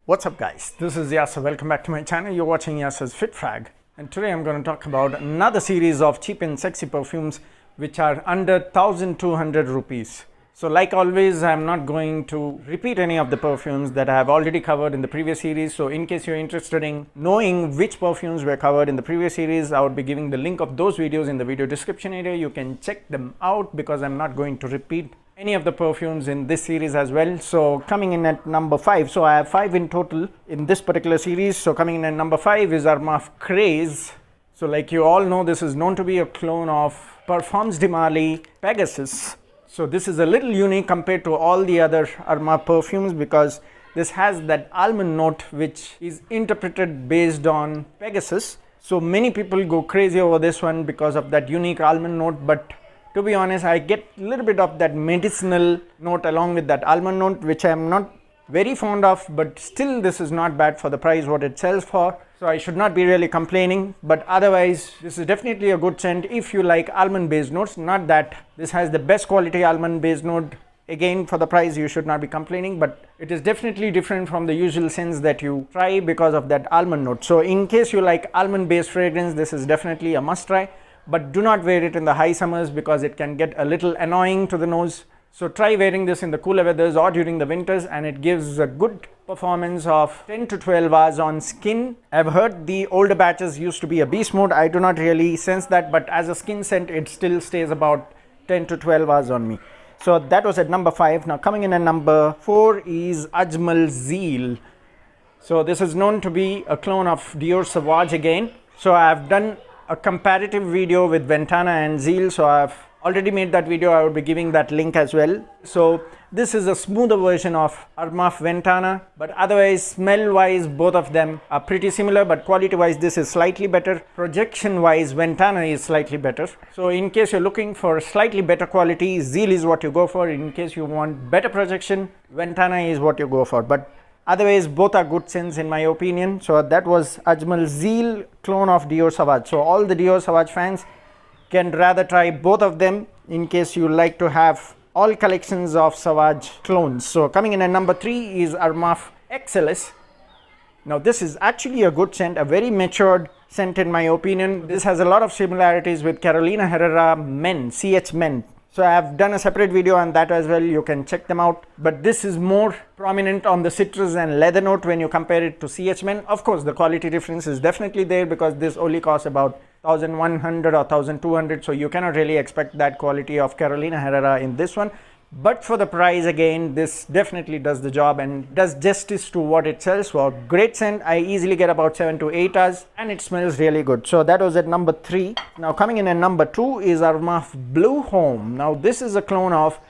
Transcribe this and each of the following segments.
What's up guys, this is Yasser. Welcome back to my channel. You're watching Yasser's Fit Frag, and today I'm going to talk about another series of cheap and sexy perfumes which are under 1200 rupees. So like always, I'm not going to repeat any of the perfumes that I have already covered in the previous series. So in case you're interested in knowing which perfumes were covered in the previous series, I would be giving the link of those videos in the video description area. You can check them out because I'm not going to repeat any of the perfumes in this series as well. So coming in at number 5, so I have 5 in total in this particular series. So coming in at number 5 is Armaf Craze. So like you all know, this is known to be a clone of Parfums de Marly Pegasus. So this is a little unique compared to all the other Armaf perfumes because this has that almond note which is interpreted based on Pegasus. So many people go crazy over this one because of that unique almond note, but to be honest, I get a little bit of that medicinal note along with that almond note, which I am not very fond of, but still this is not bad for the price what it sells for. So I should not be really complaining, but otherwise this is definitely a good scent if you like almond based notes. Not that this has the best quality almond based note. Again, for the price you should not be complaining, but it is definitely different from the usual scents that you try because of that almond note. So in case you like almond based fragrance, this is definitely a must try. But do not wear it in the high summers because it can get a little annoying to the nose. So try wearing this in the cooler weathers or during the winters, and it gives a good performance of 10 to 12 hours on skin. I've heard the older batches used to be a beast mode. I do not really sense that, but as a skin scent it still stays about 10 to 12 hours on me. So that was at number 5. Now coming in at number 4 is Ajmal Zeal. So this is known to be a clone of Dior Sauvage again. So I have done a comparative video with Ventana and Zeal, so I've already made that video. I will be giving that link as well. So this is a smoother version of Armaf Ventana, but otherwise smell wise both of them are pretty similar, but quality wise this is slightly better. Projection wise Ventana is slightly better. So in case you're looking for slightly better quality, Zeal is what you go for. In case you want better projection, Ventana is what you go for. But otherwise both are good scents in my opinion. So that was Ajmal Zeal, clone of Dior Sauvage. So all the Dior Sauvage fans can rather try both of them in case you like to have all collections of Sauvage clones. So coming in at number 3 is Armaf Excellus. Now this is actually a good scent, a very matured scent in my opinion. This has a lot of similarities with Carolina Herrera Men, CH Men. So I have done a separate video on that as well. You can check them out. But this is more prominent on the citrus and leather note when you compare it to CH Men. Of course, the quality difference is definitely there because this only costs about 1100 or 1200. So you cannot really expect that quality of Carolina Herrera in this one. But for the price, again, this definitely does the job and does justice to what it sells for. Great scent. I easily get about 7 to 8 hours and it smells really good. So that was at number 3. Now coming in at number 2 is Armaf Blue Homme. Now this is a clone of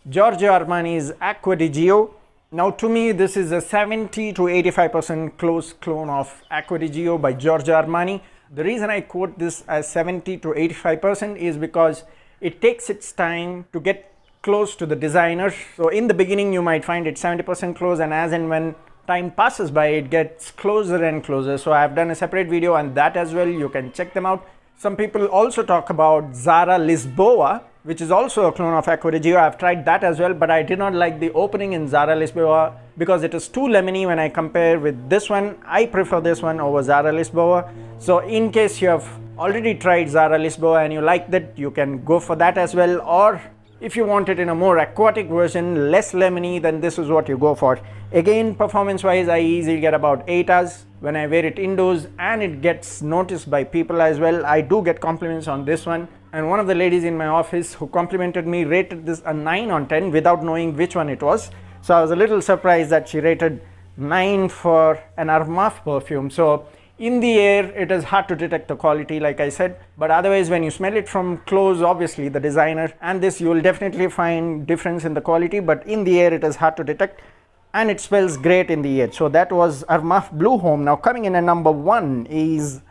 Giorgio Armani's Acqua di Gio. Now to me this is a 70 to 85% close clone of Acqua di Gio by Giorgio Armani. The reason I quote this as 70 to 85% is because it takes its time to get close to the designer. So in the beginning you might find it 70% close, and as and when time passes by it gets closer and closer. So I have done a separate video on that as well. You can check them out. Some people also talk about Zara Lisboa, which is also a clone of Acqua di Gio. I have tried that as well, but I did not like the opening in Zara Lisboa because it is too lemony when I compare with this one. I prefer this one over Zara Lisboa. So in case you have already tried Zara Lisboa and you like that, you can go for that as well. Or if you want it in a more aquatic version, less lemony, then this is what you go for. Again, performance wise, I easily get about 8 hours when I wear it indoors, and it gets noticed by people as well. I do get compliments on this one, and one of the ladies in my office who complimented me rated this a 9 on 10 without knowing which one it was. So I was a little surprised that she rated 9 for an Armaf perfume. So in the air it is hard to detect the quality, like I said, but otherwise when you smell it from close, obviously the designer and this, you will definitely find difference in the quality, but in the air it is hard to detect and it smells great in the air. So that was Armaf Blue Homme. Now coming in at number 1 is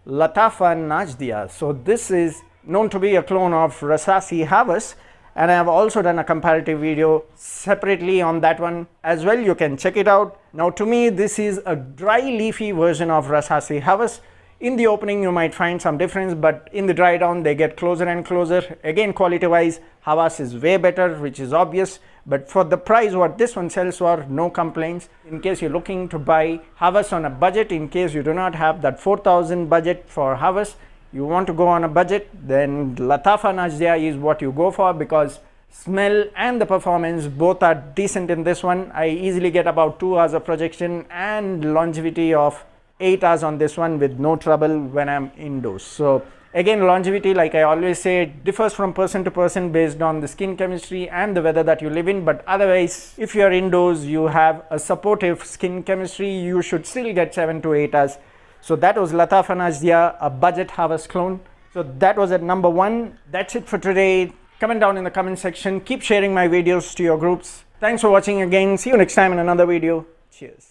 Lattafa Najdia. So this is known to be a clone of Rasasi Havas, and I have also done a comparative video separately on that one as well. You can check it out. Now to me this is a dry leafy version of Rasasi Havas. In the opening you might find some difference, but in the dry down they get closer and closer. Again, quality wise Havas is way better, which is obvious, but for the price what this one sells for, no complaints. In case you're looking to buy Havas on a budget, in case you do not have that 4,000 budget for Havas, you want to go on a budget, then Lattafa Najdia is what you go for, because smell and the performance both are decent in this one. I easily get about 2 hours of projection and longevity of 8 hours on this one with no trouble when I'm indoors. So again, longevity, like I always say, differs from person to person based on the skin chemistry and the weather that you live in, but otherwise if you are indoors, you have a supportive skin chemistry, you should still get 7 to 8 hours. So that was Lattafa Najdia, a budget Havas clone. So that was at number 1. That's it for today. Comment down in the comment section. Keep sharing my videos to your groups. Thanks for watching again. See you next time in another video. Cheers.